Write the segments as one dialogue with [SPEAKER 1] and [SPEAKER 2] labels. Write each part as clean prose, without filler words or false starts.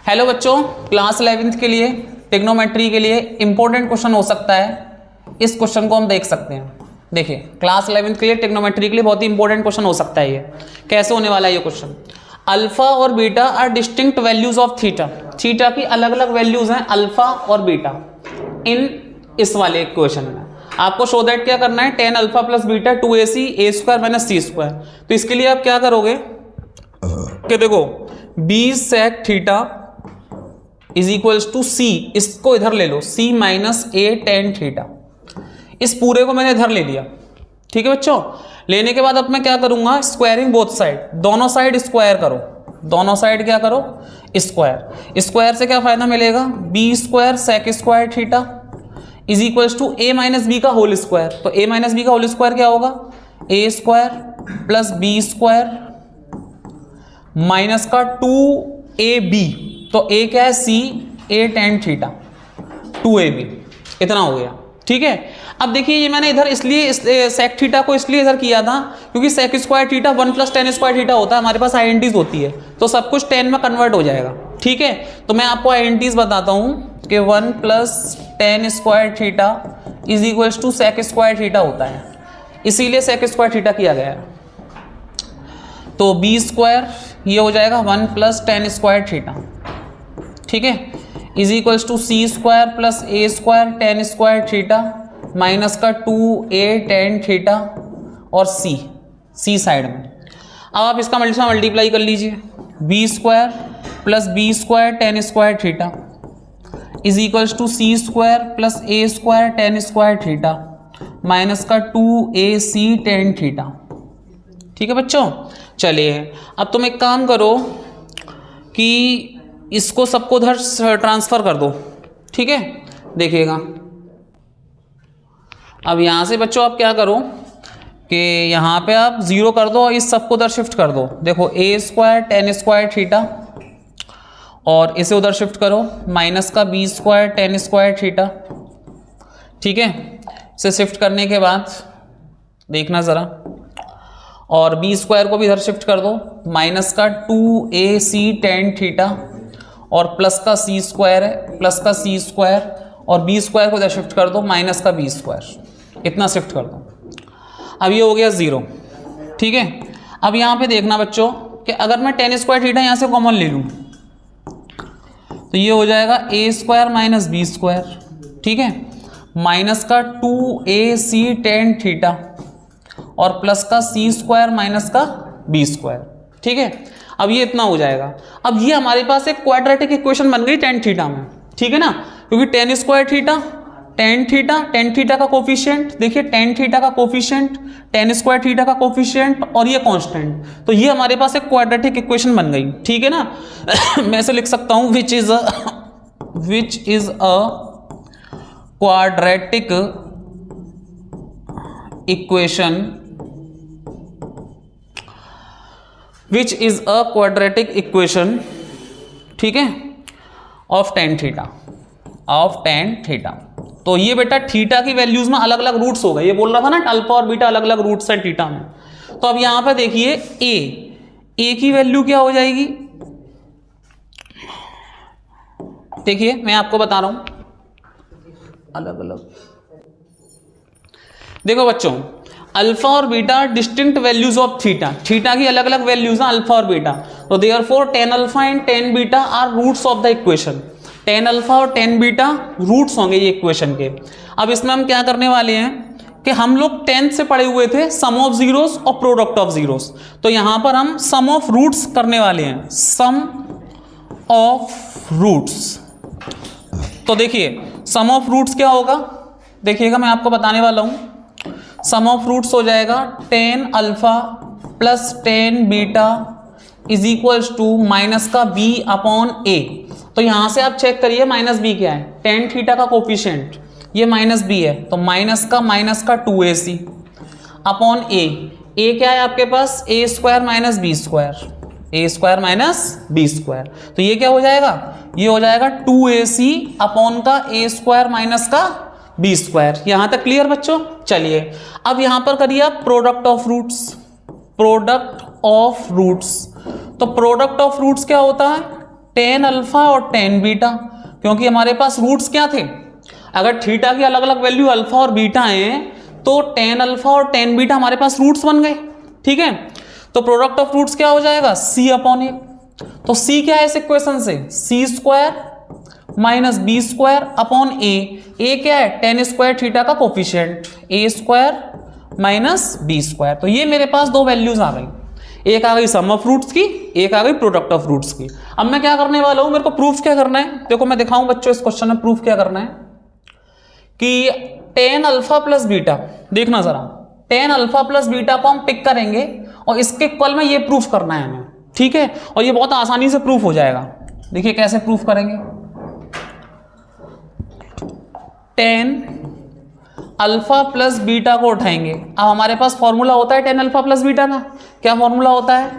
[SPEAKER 1] Hello बच्चों, class 11th के लिए ट्रिग्नोमेट्री के लिए इंपॉर्टेंट क्वेश्चन हो सकता है। इस क्वेश्चन को हम देख सकते हैं। देखिए, क्लास 11th के लिए ट्रिग्नोमेट्री के लिए बहुत ही इंपॉर्टेंट क्वेश्चन हो सकता है। ये कैसे होने वाला है ये क्वेश्चन? अल्फा और beta are distinct values of theta. Theta की अलग अलग वैल्यूज हैं अल्फा और बीटा इन इस वाले इक्वेशन में। आपको शो दैट क्या करना है, tan alpha plus beta 2ac a square minus c square. तो इसके लिए आप क्या करोगे कि देखो b sec theta is equals to c, इसको इधर ले लो, c minus a tan theta. इस पूरे को मैंने इधर ले लिया, ठीक है बच्चों। लेने के बाद अब मैं क्या करूंगा, स्क्वायरिंग बोथ साइड, दोनों साइड स्क्वायर करो, दोनों साइड क्या करो, स्क्वायर। स्क्वायर से क्या फायदा मिलेगा, b square sec square theta is equals to a minus b का होल स्क्वायर। तो a माइनस बी का होल स्क्वायर क्या होगा, a square plus b square minus का 2ab। तो a क्या है, c a tan theta 2ab, इतना हो गया, ठीक है। अब देखिए ये मैंने इधर इसलिए sec थीटा को इसलिए इधर किया था क्योंकि sec square theta 1 plus tan square theta होता है, हमारे पास आइडेंटिटीज होती है, तो सब कुछ tan में कन्वर्ट हो जाएगा, ठीक है। तो मैं आपको आइडेंटिटीज बताता हूँ कि 1 plus tan square theta is equals to sec square theta होता है, इसीलिए sec स्क्वायर थीटा किया गया है। तो b स्क्वायर ये हो जाएगा 1 प्लस tan स्क्वायर थीटा, ठीक है, is equals to c square plus a square tan square theta minus का 2a tan थीटा और c साइड में। अब आप इसका मल्टीप्लाई कर लीजिए, b square plus b square tan square theta is equals to c square plus a square tan square theta minus का 2ac tan थीटा, ठीक है बच्चों। चलिए अब तुम एक काम करो कि इसको सबको उधर ट्रांसफर कर दो, ठीक है। देखिएगा अब यहाँ से बच्चों आप क्या करो कि यहाँ पे आप 0 कर दो और इस सबको उधर शिफ्ट कर दो। देखो a square tan square theta और इसे उधर शिफ्ट करो, माइनस का b square tan square theta, ठीक है। इसे शिफ्ट करने के बाद देखना ज़रा, और b स्क्वायर को भी इधर शिफ्ट कर दो, माइनस का 2ac tan थीटा और प्लस का c स्क्वायर है, प्लस का c स्क्वायर और b स्क्वायर को इधर शिफ्ट कर दो, माइनस का b स्क्वायर, इतना शिफ्ट कर दो। अब ये हो गया 0, ठीक है। अब यहाँ पे देखना बच्चों कि अगर मैं tan स्क्वायर थीटा यहाँ से कॉमन ले लूँ तो ये हो जाएगा a square minus b square, ठीक है, माइनस का 2ac tan थीटा और प्लस का c स्क्वायर माइनस का b स्क्वायर, ठीक है। अब ये इतना हो जाएगा। अब ये हमारे पास एक क्वाड्रेटिक इक्वेशन बन गई tan थीटा में, ठीक है ना, क्योंकि tan square theta tan theta का कोफिशिएंट, देखिए tan थीटा का कोफिशिएंट, tan स्क्वायर थीटा का कोफिशिएंट और ये कांस्टेंट, तो ये हमारे पास एक क्वाड्रेटिक इक्वेशन बन गई, ठीक है ना। मैं इसे लिख सकता हूं which is a quadratic equation, which is a quadratic equation, ठीक है, ऑफ tan थीटा। तो ये बेटा थीटा की वैल्यूज में अलग अलग रूट्स हो गए, ये बोल रहा था ना अल्फा और बीटा अलग अलग रूट्स है थीटा में। तो अब यहां पे देखिए a की वैल्यू क्या हो जाएगी, देखिए मैं आपको बता रहा हूं अलग अलग। देखो बच्चों, अल्फा और beta distinct values of theta, theta की अलग अलग वैल्यूज हैं अल्फा और बीटा। तो therefore tan alpha and tan beta are roots of the equation. tan alpha और tan बीटा रूट्स होंगे ये इक्वेशन के। अब इसमें हम क्या करने वाले हैं कि हम लोग 10th से पढ़े हुए थे सम ऑफ जीरोस और प्रोडक्ट ऑफ जीरोस, तो यहां पर हम सम ऑफ रूट्स करने वाले हैं, सम ऑफ रूट्स। तो देखिए सम ऑफ रूट्स क्या होगा, देखिएगा मैं आपको बताने वाला हूं। सम ऑफ रूट्स हो जाएगा tan alpha plus tan beta is equals to minus का b अपॉन a। तो यहां से आप चेक करिए माइनस b क्या है, tan थीटा का कोफिशिएंट ये माइनस b है, तो माइनस का 2ac अपॉन a क्या है आपके पास, a square minus b square, a square minus b square. तो ये क्या हो जाएगा, ये हो जाएगा 2ac अपॉन का a स्क्वायर माइनस का b स्क्वायर। यहां तक क्लियर बच्चों। चलिए अब यहां पर करिए आप प्रोडक्ट ऑफ रूट्स। तो प्रोडक्ट ऑफ रूट्स क्या होता है, टेन अल्फा और टेन बीटा, क्योंकि हमारे पास रूट्स क्या थे, अगर थीटा की अलग अलग वैल्यू अल्फा और बीटा हैं तो टेन अल्फा और टेन बीटा हमारे पास रूट्स बन गए। ठीक है, तो प्रोडक्ट ऑफ रूट्स क्या हो जाएगा, सी अपॉन ए। तो सी क्या है इस इक्वेशन से, c square minus b square upon a क्या है, टेन स्क्वायर थीटा का coefficient, a square minus b square. तो ये मेरे पास दो वैल्यूज आ गई, एक आ गई सम ऑफ रूट्स की, एक आ गई प्रोडक्ट ऑफ रूट्स की। अब मैं क्या करने वाला हूं, मेरे को प्रूफ क्या करना है, देखो मैं दिखाऊं बच्चों इस क्वेश्चन में प्रूफ क्या करना है कि टेन अल्फा प्लस बीटा, देखना जरा, टेन अल्फा प्लस बीटा को हम पिक करेंगे और इसके इक्वल में ये प्रूफ करना है हमें। ठीक है, और ये बहुत आसानी से प्रूफ हो जाएगा। देखिए कैसे प्रूफ करेंगे, टेन अल्फा प्लस बीटा को उठाएंगे। अब हमारे पास फॉर्मूला होता है टेन अल्फा प्लस बीटा का, क्या फॉर्मूला होता है,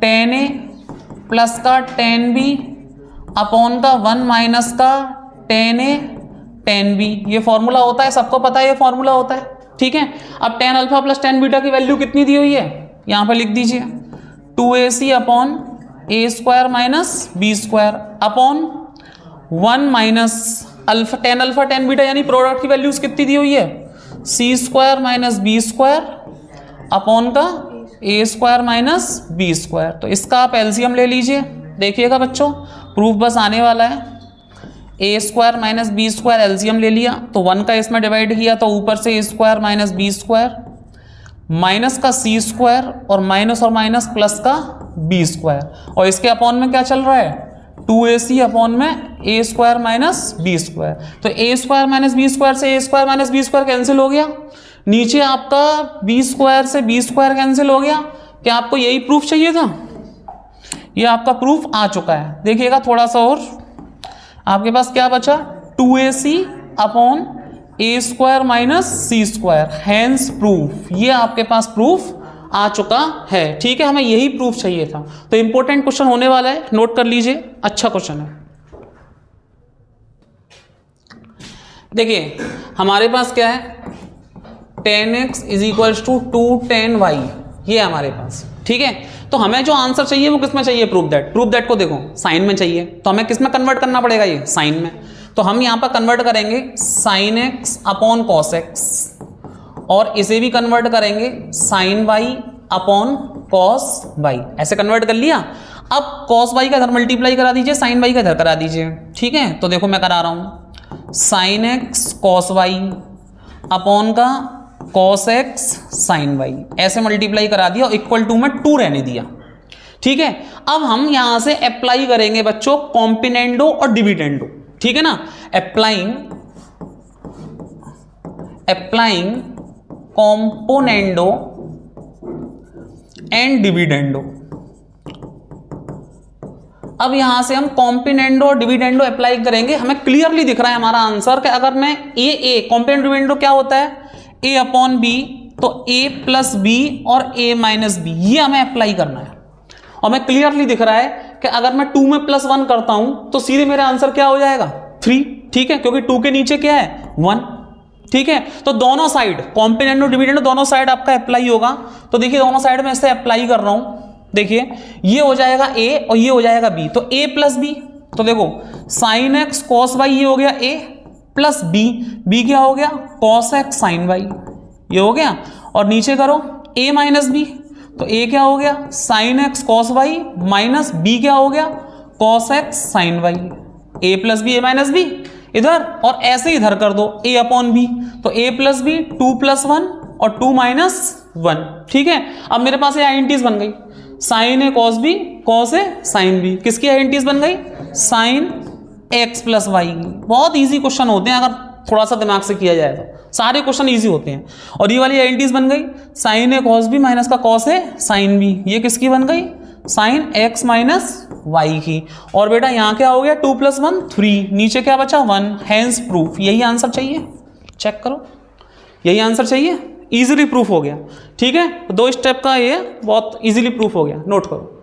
[SPEAKER 1] टेन ए प्लस का टेन बी अपॉन का वन माइनस का टेन ए टेन बी, ये फॉर्मूला होता है, सबको पता है ये फॉर्मूला होता है। ठीक है, अब tan alpha plus tan beta की वैल्यू कितनी दी हुई है, यहां पर लिख दीजिए, 2ac upon a square minus b square upon one minus alpha tan beta, यानी प्रोडक्ट की वैल्यूज कितनी दी हुई है, c square minus b square upon का a square minus b square. तो इसका आप एलसीएम ले लीजिए, देखिएगा बच्चों प्रूफ बस आने वाला है। A square minus b square LCM ले लिया तो वन का इसमें डिवाइड किया तो ऊपर से a square minus b square minus का सी स्क्वायर और माइनस प्लस का बी स्क्वायर, और इसके अपॉन में क्या चल रहा है, 2ac अपॉन में a square minus b square. तो a square minus b square से a square minus b square cancel हो गया, नीचे आपका बी स्क्वायर से बी स्क्वायर कैंसिल हो गया। क्या आपको यही प्रूफ चाहिए था, ये आपका प्रूफ आ चुका है। देखिएगा थोड़ा सा और, आपके पास क्या बचा, 2ac upon a square minus C square, hence proof, ये आपके पास प्रूफ आ चुका है। ठीक है, हमें यही प्रूफ चाहिए था। तो इंपॉर्टेंट क्वेश्चन होने वाला है, नोट कर लीजिए, अच्छा क्वेश्चन है। देखिए हमारे पास क्या है, 10x is equals to 210y, ये है हमारे पास। ठीक है, तो हमें जो आंसर चाहिए वो किस में चाहिए, प्रूफ दैट को देखो साइन में चाहिए, तो हमें किस में कन्वर्ट करना पड़ेगा, ये साइन में। तो हम यहां पर कन्वर्ट करेंगे sine x upon cos x, और इसे भी कन्वर्ट करेंगे sine y upon cos y, ऐसे कन्वर्ट कर लिया। अब कॉस वाई का इधर मल्टीप्लाई करा दीजिए, साइन वाई का इधर करा दीजिए। ठीक है, तो देखो मैं करा रहा हूं, sine x cos y upon का कॉस एक्स साइन वाई, ऐसे मल्टीप्लाई करा दिया और इक्वल टू में 2 रहने दिया। ठीक है, अब हम यहां से अप्लाई करेंगे बच्चों कॉम्पिनेंडो और डिविडेंडो। ठीक है ना, अप्लाइंग कॉम्पोनेंडो एंड डिविडेंडो। अब यहां से हम कॉम्पिनेंडो और डिविडेंडो अप्लाई करेंगे। हमें क्लियरली दिख रहा है हमारा आंसर कि अगर मैं ए कॉम्पिनेंडो डिविडेंडो क्या होता है, ए अपॉन बी, तो ए प्लस बी और ए माइनस बी, ये हमें अप्लाई करना है। और मैं क्लियरली दिख रहा है कि अगर मैं 2 में प्लस 1 करता हूं तो सीधे मेरा आंसर क्या हो जाएगा, 3। ठीक है, क्योंकि 2 के नीचे क्या है, 1। ठीक है, तो दोनों साइड कॉम्पिनेंडो डिविडेंडो दोनों साइड आपका अप्लाई होगा। तो देखिए दोनों साइड में इसे अप्लाई कर रहा हूं, देखिए ये हो जाएगा ए और ये हो जाएगा बी, तो ए प्लस बी, तो देखो साइन एक्स कॉस वाई, ये हो गया ए प्लस बी क्या हो गया, कॉस एक्स साइन वाई, ये हो गया। और नीचे करो ए माइनस बी, तो ए क्या हो गया, sine x cos y minus b क्या हो गया, cos x sine y, a plus b a minus b इधर, और ऐसे इधर कर दो ए अपॉन बी, तो ए प्लस बी 2 + 1 और 2 - 1। ठीक है, अब मेरे पास ये आइडेंटिटीज बन गई, sign A cos B, cos A sine B, किसकी आइडेंटिटीज बन गई, साइन एक्स प्लस वाई। बहुत इजी क्वेश्चन होते हैं, अगर थोड़ा सा दिमाग से किया जाए तो सारे क्वेश्चन इजी होते हैं। और ये वाली आइडेंटिटीज बन गई, साइन ए कॉस बी माइनस का कॉस ए साइन बी, ये किसकी बन गई, साइन एक्स माइनस वाई की। और बेटा यहाँ क्या हो गया, 2 + 1 3, नीचे क्या बचा 1, हैंस प्रूफ। यही आंसर चाहिए, चेक करो, यही आंसर चाहिए, इजीली प्रूफ हो गया। ठीक है, 2 स्टेप का ये बहुत इजीली प्रूफ हो गया, नोट करो।